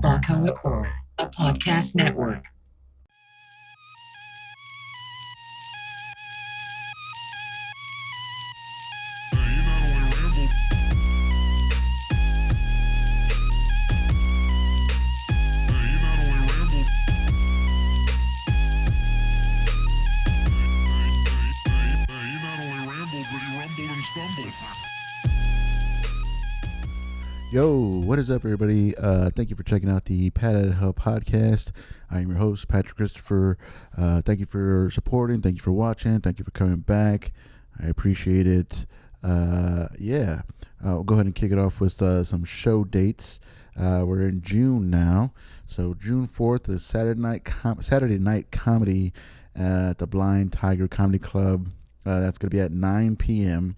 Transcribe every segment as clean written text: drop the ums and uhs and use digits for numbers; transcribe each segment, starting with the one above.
Barco Liqueur, a podcast network. Yo, what is up, everybody? Thank you for checking out the Pat at Hub podcast. I am your host, Patrick Christopher. Thank you for supporting. Thank you for watching. Thank you for coming back. I appreciate it. I'll go ahead and kick it off with some show dates. We're in June now. So June 4th is Saturday night comedy at the Blind Tiger Comedy Club. That's going to be at 9 p.m.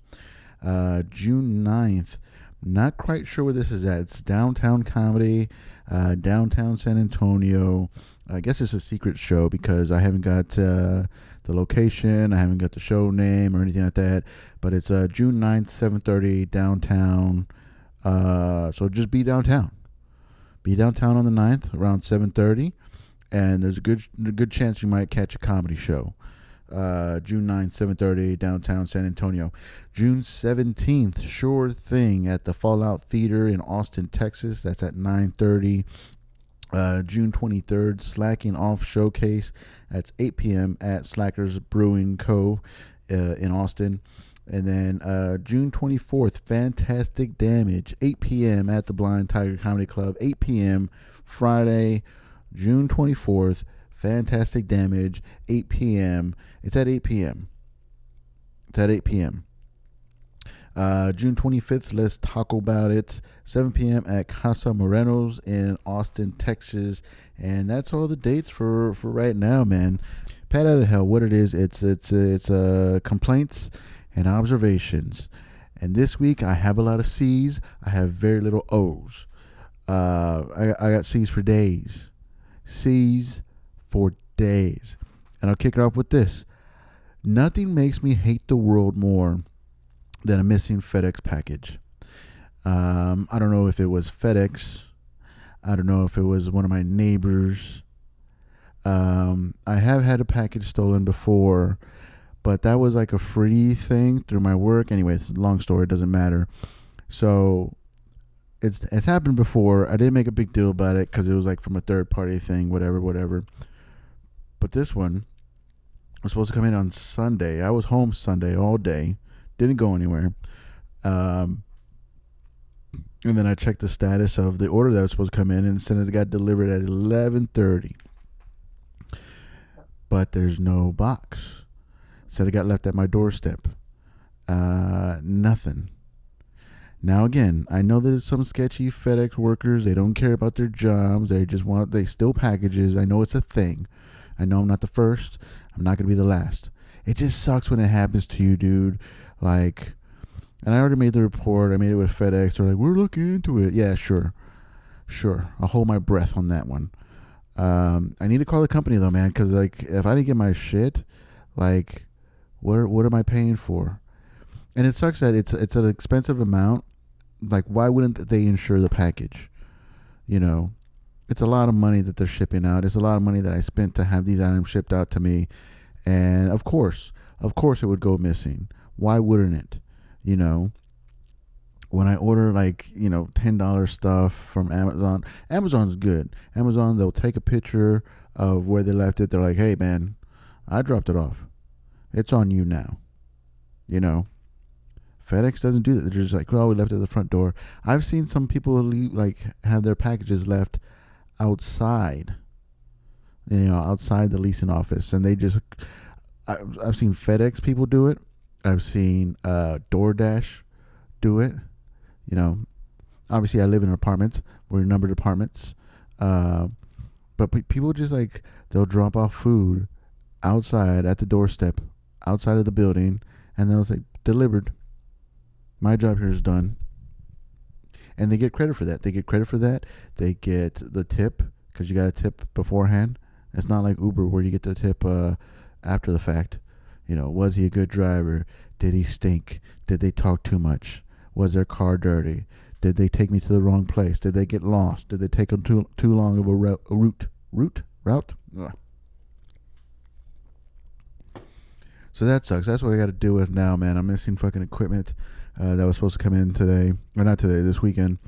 June 9th. Not quite sure where this is at. It's downtown comedy, downtown San Antonio. I guess it's a secret show because I haven't got the location. I haven't got the show name or anything like that. But it's June 9th, 7:30 downtown. So just be downtown. Be downtown on the 9th around 7:30. And there's a good chance you might catch a comedy show. June 9th, 7:30, downtown San Antonio. June 17th, sure thing, at the Fallout Theater in Austin, Texas. That's at 9:30. June 23rd, Slacking Off Showcase. That's 8 p.m. at Slackers Brewing Co. In Austin. And then June 24th, Fantastic Damage, 8 p.m. at the Blind Tiger Comedy Club. 8 p.m. Friday, June 24th. Fantastic Damage, 8 p.m. It's at 8 p.m. It's at 8 p.m. June 25th, let's talk about it. 7 p.m. at Casa Moreno's in Austin, Texas. And that's all the dates for right now, man. Pat out of hell, what it is, it's complaints and observations. And this week, I have a lot of C's. I have very little O's. I got C's for days. C's for days. And I'll kick it off with this. Nothing makes me hate the world more than a missing FedEx package. I don't know if it was FedEx. I don't know if it was one of my neighbors. I have had a package stolen before, but that was like a free thing through my work. Anyways, long story, it doesn't matter. So it's happened before. I didn't make a big deal about it because it was like from a third party thing, whatever. But this one was supposed to come in on Sunday. I was home Sunday all day. Didn't go anywhere. And then I checked the status of the order that was supposed to come in, and it said it got delivered at 11:30. But there's no box. It said it got left at my doorstep. Nothing. Now again, I know there's some sketchy FedEx workers. They don't care about their jobs. They steal packages. I know it's a thing. I know I'm not the first. I'm not going to be the last. It just sucks when it happens to you, dude. Like, and I already made the report. I made it with FedEx. They're like, we're looking into it. Yeah, sure. I'll hold my breath on that one. I need to call the company though, man, because like, if I didn't get my shit, like, what am I paying for? And it sucks that it's an expensive amount. Like, why wouldn't they insure the package? You know, it's a lot of money that they're shipping out. It's a lot of money that I spent to have these items shipped out to me. And of course it would go missing. Why wouldn't it? You know, when I order like, you know, $10 stuff from Amazon's good. Amazon, they'll take a picture of where they left it. They're like, hey man, I dropped it off. It's on you now. You know, FedEx doesn't do that. They're just like, oh, we left it at the front door. I've seen some people have their packages left outside, you know, outside the leasing office, and they just, I've seen FedEx people do it. I've seen DoorDash do it. You know, obviously I live in apartments. We're in numbered apartments, but people just like, they'll drop off food outside at the doorstep, outside of the building, and they'll say, delivered. My job here is done. And they get credit for that. They get the tip, because you got a tip beforehand. It's not like Uber where you get the tip after the fact. You know, was he a good driver? Did he stink? Did they talk too much? Was their car dirty? Did they take me to the wrong place? Did they get lost? Did they take them too long of a route? Ugh. So that sucks. That's what I got to deal with now, man. I'm missing fucking equipment that was supposed to come in today, or not today, this weekend,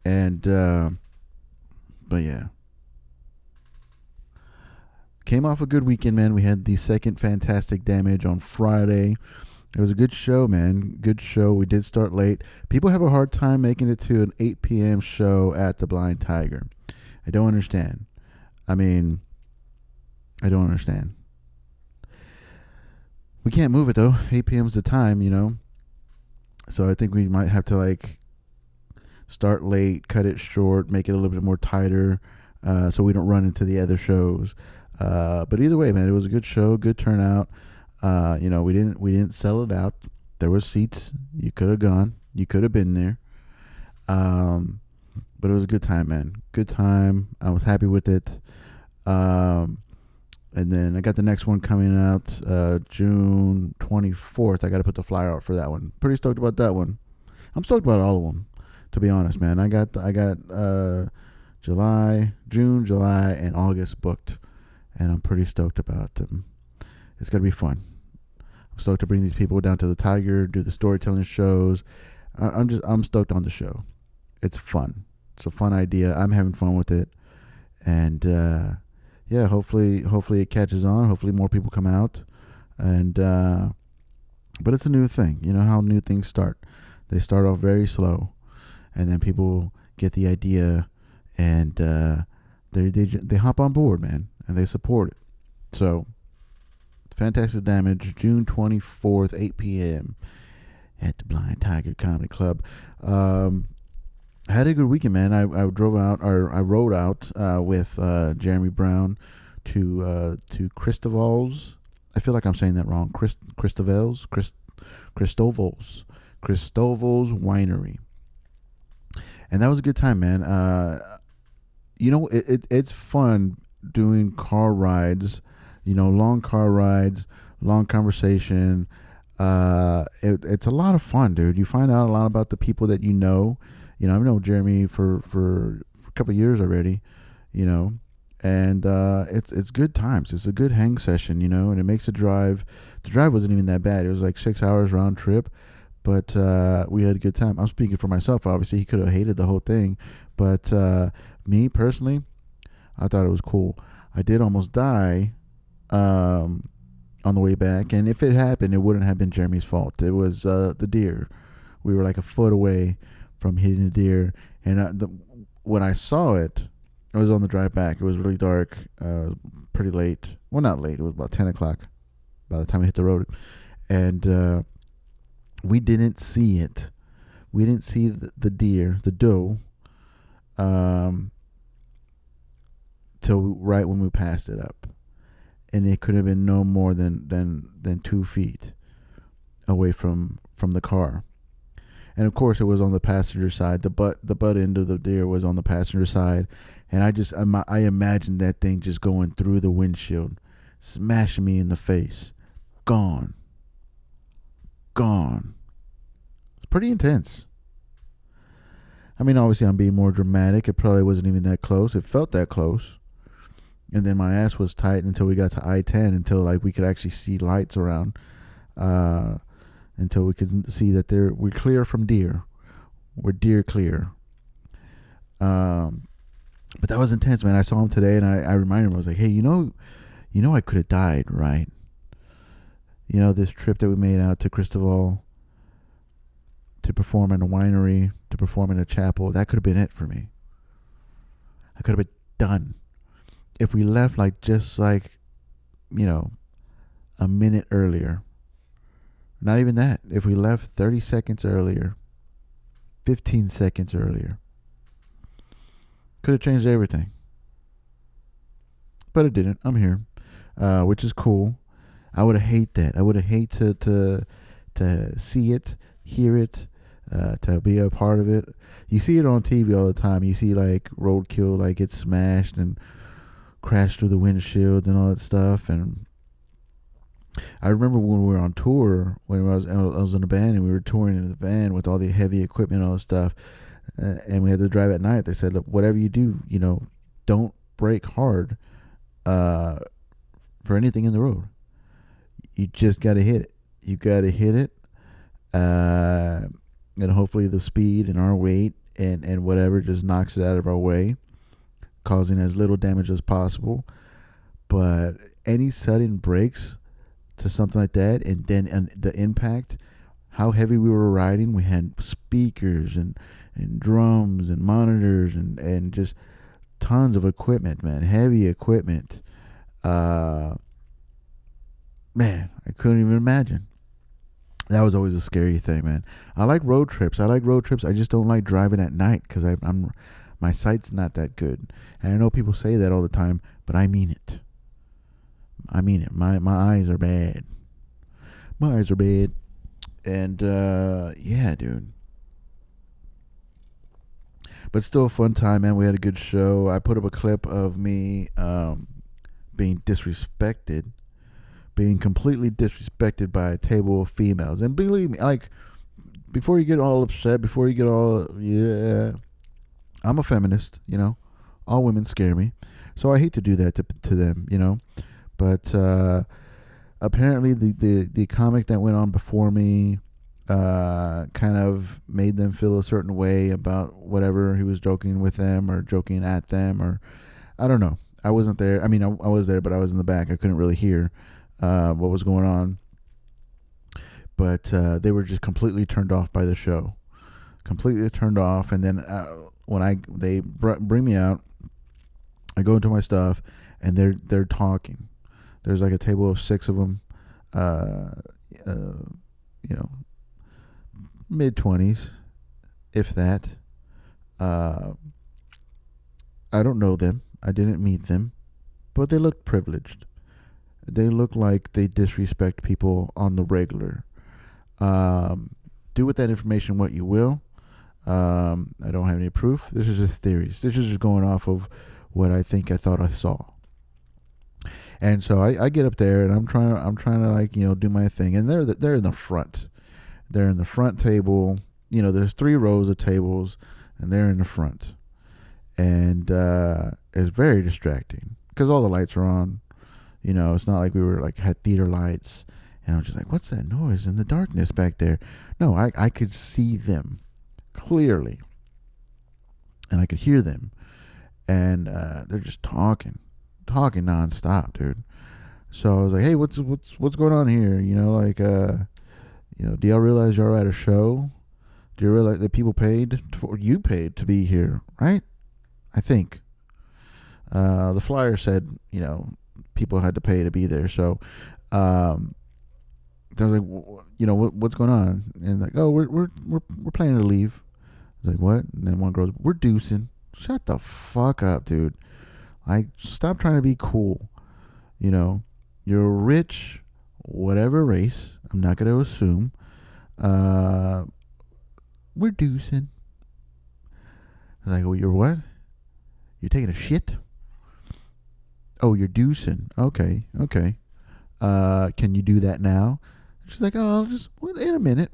and but yeah. Came off a good weekend, man. We had the second Fantastic Damage on Friday. It was a good show, man. Good show. We did start late. People have a hard time making it to an 8 p.m. show at the Blind Tiger. I don't understand. I mean, I don't understand. We can't move it, though. 8 p.m. is the time, you know. So I think we might have to, like, start late, cut it short, make it a little bit more tighter so we don't run into the other shows. But either way, man, it was a good show, good turnout. We didn't sell it out. There was seats. You could have gone. You could have been there. But it was a good time, man. Good time. I was happy with it. And then I got the next one coming out June 24th. I got to put the flyer out for that one. Pretty stoked about that one. I'm stoked about all of them, to be honest, man. I got June, July, and August booked. And I'm pretty stoked about them. It's going to be fun. I'm stoked to bring these people down to the Tiger, do the storytelling shows. I'm stoked on the show. It's fun. It's a fun idea. I'm having fun with it. And, yeah, hopefully it catches on. Hopefully more people come out. And, but it's a new thing. You know how new things start. They start off very slow. And then people get the idea and, they hop on board, man. And they support it. So, Fantastic Damage, June 24th, 8 p.m. at the Blind Tiger Comedy Club. I had a good weekend, man. I rode out with Jeremy Brown to Cristoval's. I feel like I'm saying that wrong. Cristoval's Winery. And that was a good time, man. It's fun doing car rides, long car rides, long conversation. It's a lot of fun, dude. You find out a lot about the people that you know. I've known Jeremy for a couple of years already, and it's good times. It's a good hang session, and it makes the drive wasn't even that bad. It was like 6 hours round trip, but we had a good time. I'm speaking for myself, obviously. He could have hated the whole thing, but me personally, I thought it was cool. I did almost die on the way back, and if it happened, it wouldn't have been Jeremy's fault. It was the deer. We were like a foot away from hitting the deer, and when I saw it, I was on the drive back. It was really dark, pretty late. Well, not late. It was about 10 o'clock by the time I hit the road, and we didn't see it. We didn't see the deer, the doe, till right when we passed it up, and it could have been no more than 2 feet away from the car. And of course, it was on the passenger side. The butt end of the deer was on the passenger side, and I imagined that thing just going through the windshield, smashing me in the face. Gone. It's pretty intense. I mean, obviously, I'm being more dramatic. It probably wasn't even that close. It felt that close. And then my ass was tight until we got to I-10, until like we could actually see lights around, until we could see that we're clear from deer. We're deer clear. But that was intense, man. I saw him today, and I reminded him. I was like, hey, I could have died, right? This trip that we made out to Cristobal to perform in a winery, to perform in a chapel, that could have been it for me. I could have been done. If we left just a minute earlier. Not even that. If we left 30 seconds earlier, 15 seconds earlier, could have changed everything. But it didn't. I'm here, which is cool. I would have hated that. I would have hated to see it, hear it, to be a part of it. You see it on TV all the time. You see roadkill get smashed and crash through the windshield and all that stuff. And I remember when we were on tour, when I was in a band and we were touring in the van with all the heavy equipment and all that stuff. and we had to drive at night. They said, look, whatever you do, don't brake hard uh, for anything in the road. You just got to hit it. You got to hit it. And hopefully the speed and our weight and whatever just knocks it out of our way, causing as little damage as possible. But any sudden breaks to something like that, and then the impact, how heavy we were riding, we had speakers and drums and monitors and just tons of equipment, man, heavy equipment. Man, I couldn't even imagine. That was always a scary thing, man. I like road trips. I just don't like driving at night because I'm my sight's not that good. And I know people say that all the time, but I mean it. My eyes are bad. My eyes are bad. And yeah, dude. But still a fun time, man. We had a good show. I put up a clip of me being disrespected, being completely disrespected by a table of females. And believe me, like, before you get all upset, before you get all, yeah, I'm a feminist, all women scare me. So I hate to do that to them, But apparently the comic that went on before me kind of made them feel a certain way about whatever he was joking with them or joking at them, or I don't know. I wasn't there. I mean, I was there, but I was in the back. I couldn't really hear what was going on. But they were just completely turned off by the show, completely turned off. And then when they bring me out, I go into my stuff, and they're talking. There's like a table of 6 of them, mid-20s, if that. I don't know them. I didn't meet them, but they look privileged. They look like they disrespect people on the regular. Do with that information what you will. I don't have any proof. This is just theories. This is just going off of what I thought I saw. And so I get up there and I'm trying to do my thing. And they're in the front. They're in the front table. There's 3 rows of tables, and they're in the front. And it's very distracting because all the lights are on. It's not like we were had theater lights. And I'm just like, what's that noise in the darkness back there? No, I could see them clearly, and I could hear them, and they're just talking nonstop, dude. So I was like, hey, what's going on here? Do y'all realize y'all at a show? Do you realize that you paid to be here, right? I think. The flyer said, people had to pay to be there. So, they was like, what's going on? And like, oh, we're planning to leave. I was like, what? And then one girl's, we're deucing. Shut the fuck up, dude. Like, stop trying to be cool. You're rich, whatever race. I'm not going to assume. We're deucing. I was like, oh, you're what? You're taking a shit? Oh, you're deucing. Okay. Can you do that now? She's like, oh, in a minute.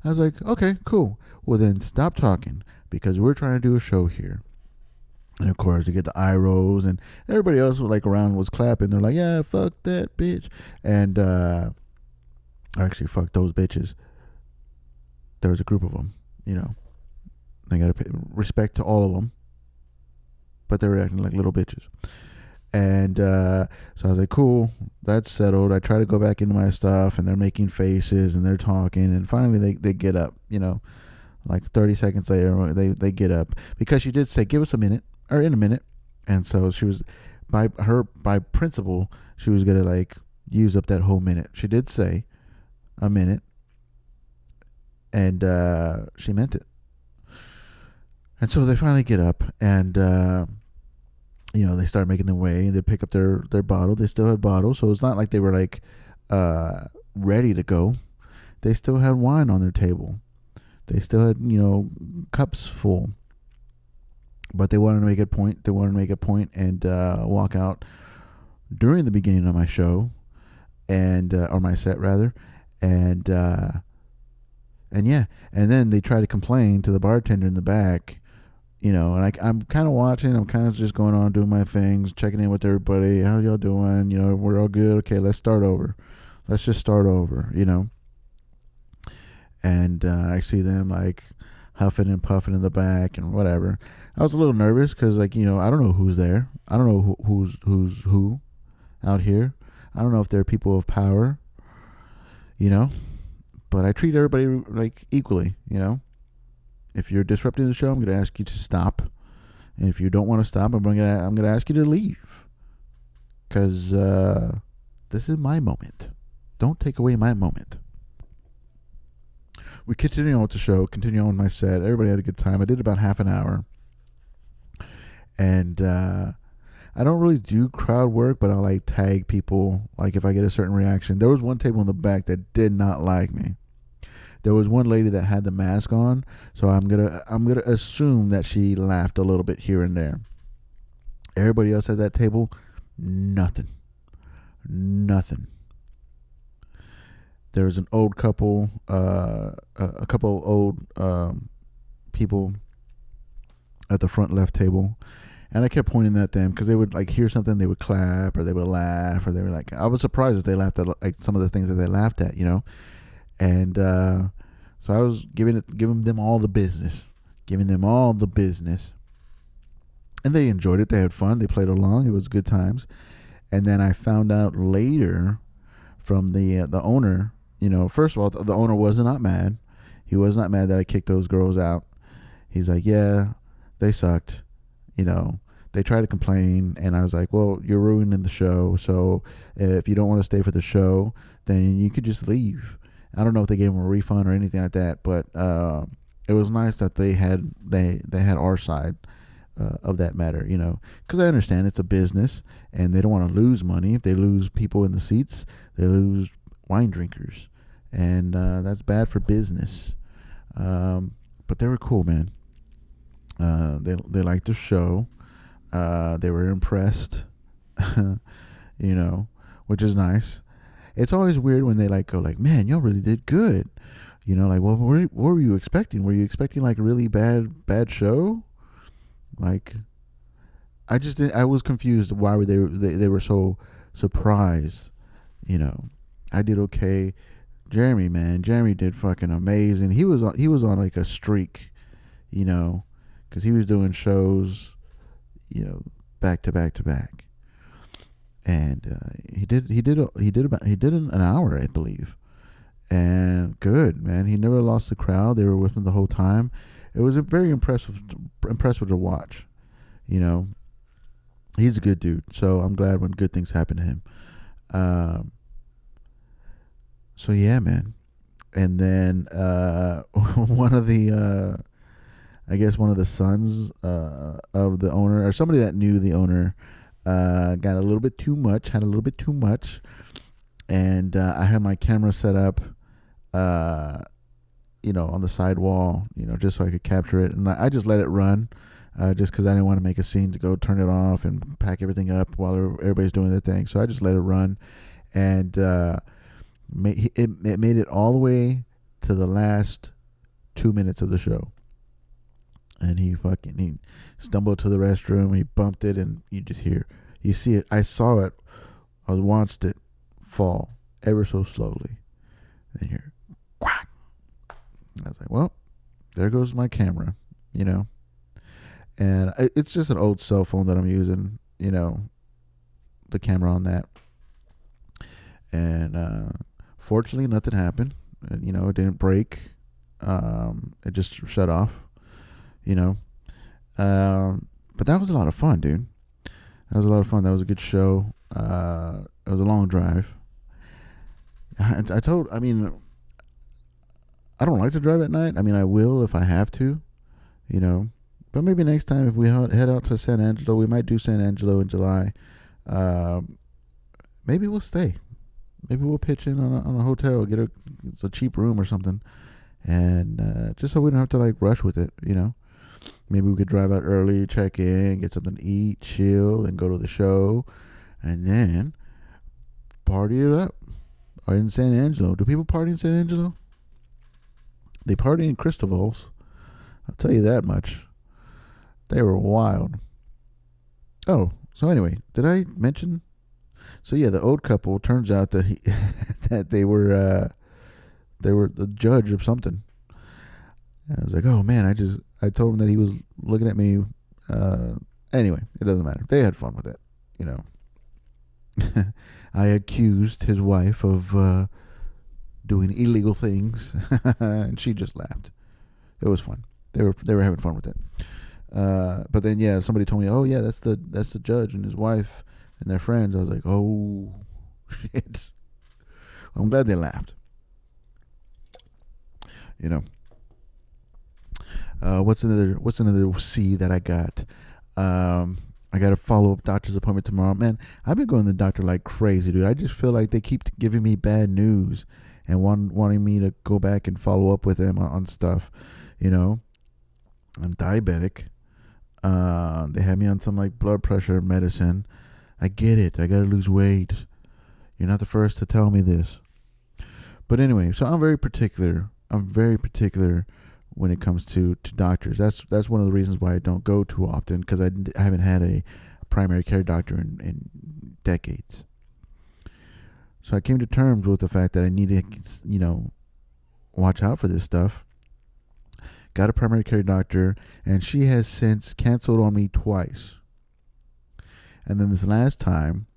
I was like, okay, cool. Well, then stop talking because we're trying to do a show here. And of course, you get the eye rolls, and everybody else around was clapping. They're like, yeah, fuck that bitch. And actually, fuck those bitches. There was a group of them, They got to pay respect to all of them. But they were acting like little bitches. And so I was like, cool, that's settled. I try to go back into my stuff, and they're making faces, and they're talking. And finally, they get up, like 30 seconds later, they get up. Because she did say, give us a minute, or in a minute. And so she was, by principle, she was going to, use up that whole minute. She did say a minute, and she meant it. And so they finally get up, and they start making their way, and they pick up their bottle. They still had bottles, so it's not like they were ready to go. They still had wine on their table. They still had cups full. But they wanted to make a point. They wanted to make a point and walk out during the beginning of my show, and or my set rather, and And yeah, and then they try to complain to the bartender in the back, and I'm kind of watching. I'm kind of just going on doing my things, checking in with everybody. How y'all doing? We're all good. Okay, let's start over. Let's just start over. And I see them like huffing and puffing in the back and whatever. I was a little nervous because I don't know who's there. I don't know who's who out here. I don't know if they're people of power, you know. But I treat everybody like equally. If you're disrupting the show, I'm going to ask you to stop. And if you don't want to stop, I'm gonna ask you to leave. Cause this is my moment. Don't take away my moment. We continue on with the show. Continue on with my set. Everybody had a good time. I did about half an hour. And I don't really do crowd work, but I'll like tag people. Like if I get a certain reaction. There was one table in the back that did not like me. There was one lady that had the mask on, so I'm gonna assume that she laughed a little bit here and there. Everybody else at that table, nothing. There was an old couple, a couple old people at the front left table, and I kept pointing at them because they would like hear something, they would clap or they would laugh or they were like, I was surprised that they laughed at like some of the things that they laughed at. And so I was giving them all the business, and they enjoyed it. They had fun. They played along. It was good times. And then I found out later from the owner. First of all, the owner was not mad. He was not mad that I kicked those girls out. He's like, yeah, they sucked. They tried to complain, and I was like, well, you're ruining the show. So if you don't want to stay for the show, then you could just leave. I don't know if they gave them a refund or anything like that, but it was nice that they had our side of that matter, because I understand it's a business and they don't want to lose money. If they lose people in the seats, they lose wine drinkers, and that's bad for business. But they were cool, man. They liked the show. They were impressed, which is nice. It's always weird when they like go like, man, y'all really did good. Like, well, what were you expecting? Were you expecting like a really bad show? Like, I just didn't. I was confused. Why were they were so surprised? I did okay. Jeremy did fucking amazing. He was on like a streak, because he was doing shows, back to back to back. And he did an hour, I believe, and good, man. He never lost the crowd. They were with him the whole time. It was a very impressive to watch. He's a good dude, so I'm glad when good things happen to him. So yeah, man. And then one of the I guess one of the sons of the owner, or somebody that knew the owner, got a little bit too much, and I had my camera set up, on the side wall, just so I could capture it, and I just let it run, just because I didn't want to make a scene to go turn it off and pack everything up while everybody's doing their thing. So I just let it run, and it made it all the way to the last 2 minutes of the show. And he stumbled to the restroom. He bumped it, and you see it. I saw it. I watched it fall ever so slowly. And here, quack. I was like, well, there goes my camera, And it's just an old cell phone that I'm using, the camera on that. And fortunately, nothing happened. And, it didn't break. It just shut off. But that was a lot of fun, dude. That was a lot of fun. That was a good show. It was a long drive. I don't like to drive at night. I will if I have to, but maybe next time if we head out to San Angelo, we might do San Angelo in July. Maybe we'll stay. Maybe we'll pitch in on a hotel, get a cheap room or something. And just so we don't have to like rush with it, Maybe we could drive out early, check in, get something to eat, chill, and go to the show, and then party it up. Or in San Angelo. Do people party in San Angelo? They party in Cristobal's. I'll tell you that much. They were wild. Oh, so anyway, did I mention? So yeah, the old couple. Turns out that that they were the judge of something. And I was like, oh man, I told him that he was looking at me. Anyway, it doesn't matter. They had fun with it, you know. I accused his wife of doing illegal things, and she just laughed. It was fun. They were having fun with it. But then yeah, somebody told me, oh yeah, that's the judge and his wife and their friends. I was like, oh shit. I'm glad they laughed. You know. What's another C that I got? I got a follow-up doctor's appointment tomorrow. Man, I've been going to the doctor like crazy, dude. I just feel like they keep giving me bad news and wanting me to go back and follow up with them on stuff. You know, I'm diabetic. They had me on some like blood pressure medicine. I get it. I gotta lose weight. You're not the first to tell me this. But anyway, so I'm very particular. When it comes to doctors. That's one of the reasons why I don't go too often, because I haven't had a primary care doctor in decades. So I came to terms with the fact that I need to, watch out for this stuff. Got a primary care doctor, and she has since canceled on me twice. And then this last time,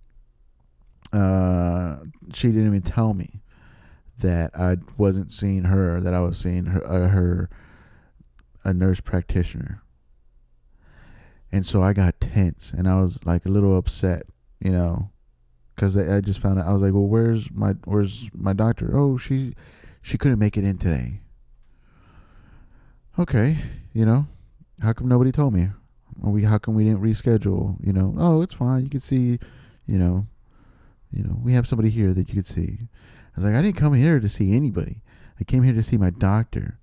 she didn't even tell me that I wasn't seeing her, that I was seeing her a nurse practitioner. And so I got tense, and I was like a little upset, because I just found out. I was like, well, where's my doctor? Oh, she couldn't make it in today. Okay, how come nobody told me? How come we didn't reschedule? Oh, it's fine. You can see, we have somebody here that you could see. I was like, I didn't come here to see anybody. I came here to see my doctor.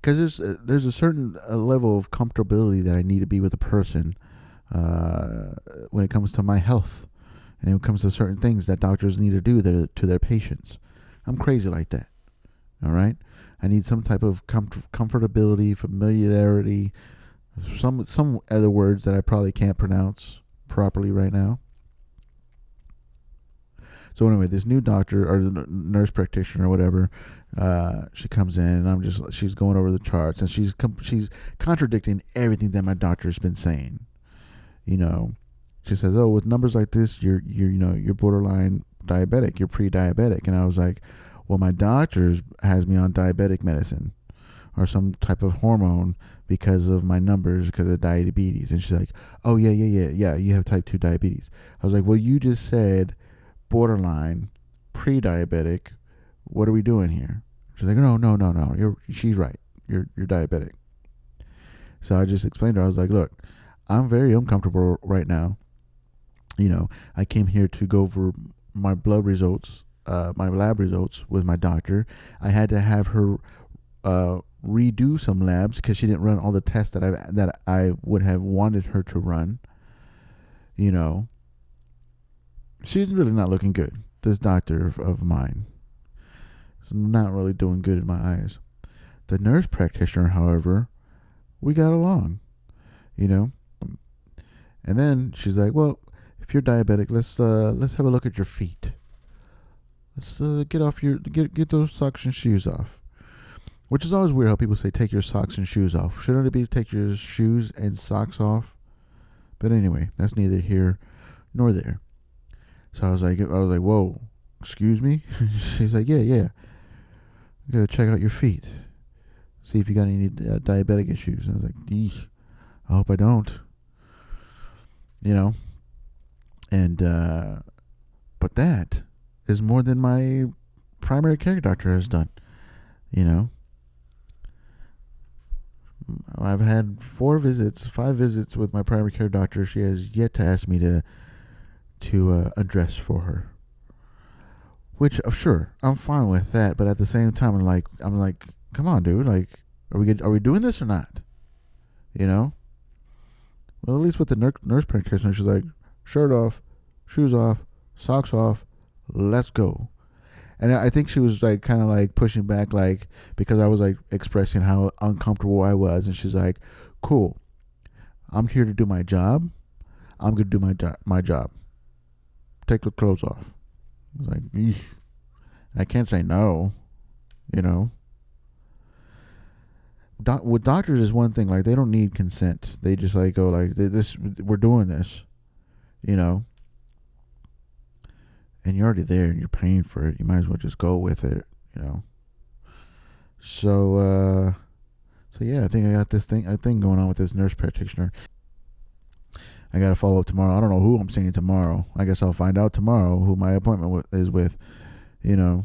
Because there's a certain level of comfortability that I need to be with a person when it comes to my health, and when it comes to certain things that doctors need to do to their patients. I'm crazy like that. All right, I need some type of comfortability, familiarity, some other words that I probably can't pronounce properly right now. So anyway, this new doctor or nurse practitioner or whatever, she comes in, and she's going over the charts, and she's contradicting everything that my doctor's been saying. She says, "Oh, with numbers like this, you're borderline diabetic, you're pre-diabetic," and I was like, "Well, my doctor has me on diabetic medicine or some type of hormone because of my numbers, because of diabetes," and she's like, "Oh yeah, you have type 2 diabetes." I was like, "Well, you just said borderline, pre-diabetic. What are we doing here?" She's like, no. She's right. You're diabetic. So I just explained to her. I was like, look, I'm very uncomfortable right now. I came here to go over my blood results, my lab results with my doctor. I had to have her redo some labs because she didn't run all the tests that I would have wanted her to run. She's really not looking good. This doctor of mine is not really doing good in my eyes. The nurse practitioner, however, we got along, And then she's like, "Well, if you're diabetic, let's have a look at your feet. Let's get those socks and shoes off." Which is always weird how people say take your socks and shoes off. Shouldn't it be take your shoes and socks off? But anyway, that's neither here nor there. So I was like, whoa, excuse me? She's like, yeah. You gotta check out your feet. See if you got any diabetic issues. And I was like, eek, I hope I don't. And, but that is more than my primary care doctor has done. I've had 5 visits with my primary care doctor. She has yet to ask me to address for her, which sure I'm fine with that, but at the same time I'm like, come on, dude, like, are we doing this or not? Well, at least with the nurse practitioner, she's like, shirt off, shoes off, socks off, let's go. And I think she was like kind of like pushing back, like because I was like expressing how uncomfortable I was, and she's like, "Cool, I'm here to do my job. I'm gonna do my job. Take the clothes off." I was like, "Eesh." I can't say no, you know. With doctors is one thing, like they don't need consent. They just like go like this. We're doing this, you know. And you're already there and you're paying for it. You might as well just go with it, you know. So yeah, I think I got this thing going on with this nurse practitioner. I got to follow up tomorrow. I don't know who I'm seeing tomorrow. I guess I'll find out tomorrow who my appointment is with. You know,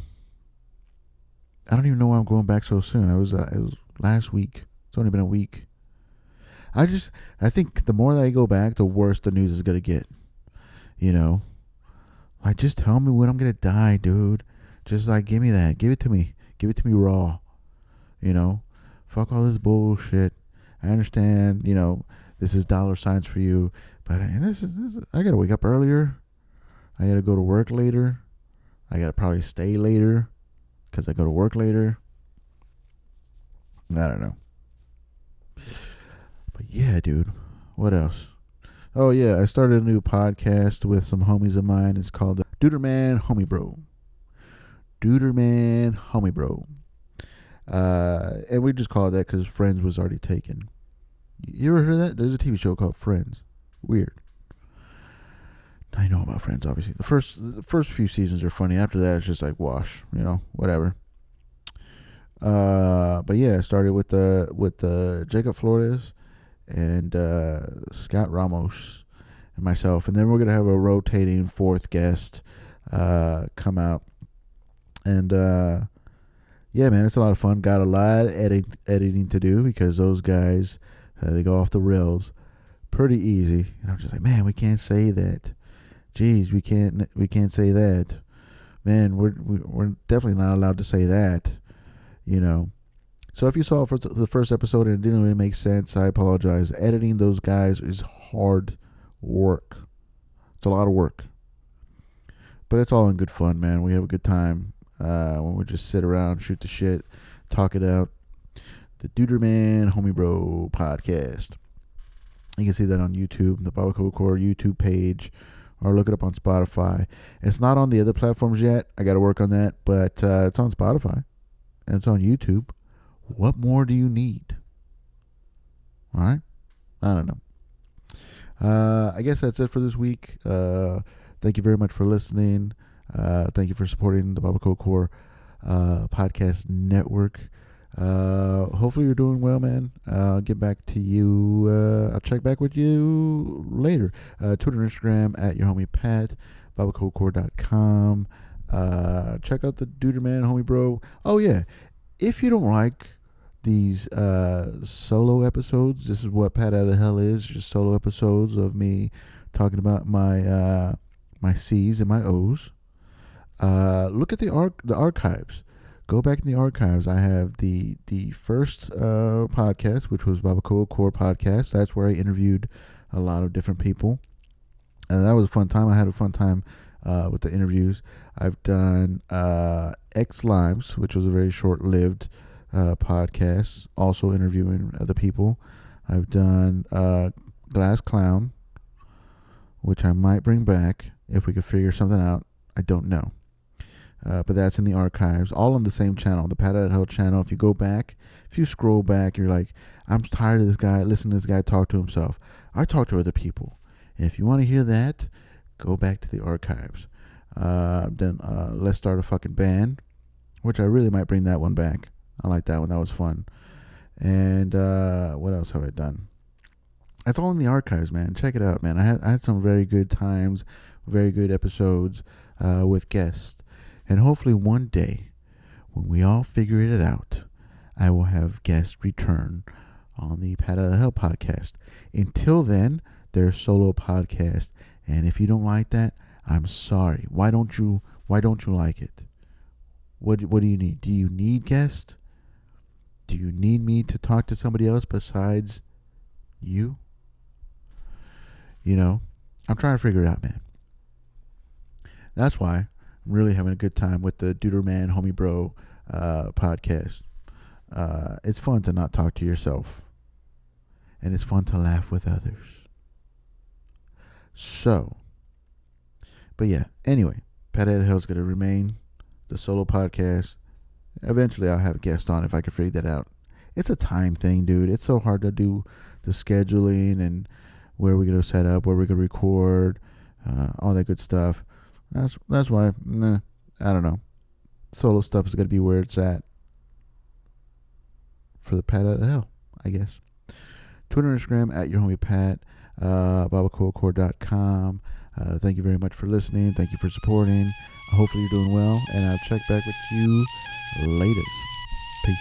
I don't even know why I'm going back so soon. It was last week. It's only been a week. I think the more that I go back, the worse the news is gonna get. You know, like just tell me when I'm gonna die, dude. Just like give me that, give it to me, raw. You know, fuck all this bullshit. I understand. You know, this is dollar signs for you, but this is I gotta wake up earlier. I gotta go to work later. I gotta probably stay later because I go to work later. I don't know. But yeah, dude. What else? Oh yeah, I started a new podcast with some homies of mine. It's called DuderManHomieBro. DuderManHomieBro. And we just call it that because Friends was already taken. You ever heard of that? There's a TV show called Friends. Weird. I know about Friends, obviously. The first few seasons are funny. After that, it's just like wash. You know, whatever. But yeah, I started with the Jacob Flores and Scott Ramos and myself, and then we're gonna have a rotating fourth guest come out, and yeah, man, it's a lot of fun. Got a lot of editing to do because those guys they go off the rails pretty easy, and I'm just like, man, we can't say that. Jeez, we can't say that. Man, we're definitely not allowed to say that. You know. So if you saw the first episode and it didn't really make sense, I apologize. Editing those guys is hard work. It's a lot of work. But it's all in good fun, man. We have a good time when we just sit around, shoot the shit, talk it out. The DuderManHomieBro podcast. You can see that on YouTube, the Baba Core YouTube page, or look it up on Spotify. It's not on the other platforms yet. I got to work on that, but it's on Spotify and it's on YouTube. What more do you need? All right? I don't know. I guess that's it for this week. Thank you very much for listening. Thank you for supporting the Baba Core podcast network. Hopefully you're doing well, man. I'll get back to you. I'll check back with you later. Twitter and Instagram at your homie Pat, babacodecore.com. Check out the DuderManHomieBro. Oh yeah, if you don't like these solo episodes, this is what Pat Out of Hell is. Just solo episodes of me talking about my my C's and my O's. Look at the archives. Go back in the archives. I have the first podcast, which was Baba Core podcast. That's where I interviewed a lot of different people. That was a fun time. I had a fun time with the interviews. I've done X Lives, which was a very short-lived podcast, also interviewing other people. I've done Glass Clown, which I might bring back if we could figure something out. I don't know. But that's in the archives, all on the same channel, the Pat Out of Hell channel. If you go back, if you scroll back, you're like, I'm tired of this guy, listening to this guy talk to himself. I talk to other people. And if you want to hear that, go back to the archives. Then Let's Start a Fucking Band, which I really might bring that one back. I like that one. That was fun. And what else have I done? That's all in the archives, man. Check it out, man. I had some very good times, very good episodes with guests. And hopefully one day, when we all figure it out, I will have guests return on the Pat Out of Hell podcast. Until then, they're solo podcast. And if you don't like that, I'm sorry. Why don't you like it? What do you need? Do you need guests? Do you need me to talk to somebody else besides you? You know, I'm trying to figure it out, man. That's why really having a good time with the DuderManHomieBro podcast. It's fun to not talk to yourself, and it's fun to laugh with others. So, but yeah, anyway, Pat Ed Hill's going to remain the solo podcast. Eventually, I'll have a guest on if I can figure that out. It's a time thing, dude. It's so hard to do the scheduling and where we're going to set up, where we're going to record, all that good stuff. That's why, I don't know. Solo stuff is going to be where it's at for the Pat Ed Hill, I guess. Twitter and Instagram at your homie Pat, babacoacore.com. Thank you very much for listening. Thank you for supporting. Hopefully you're doing well, and I'll check back with you later. Peace.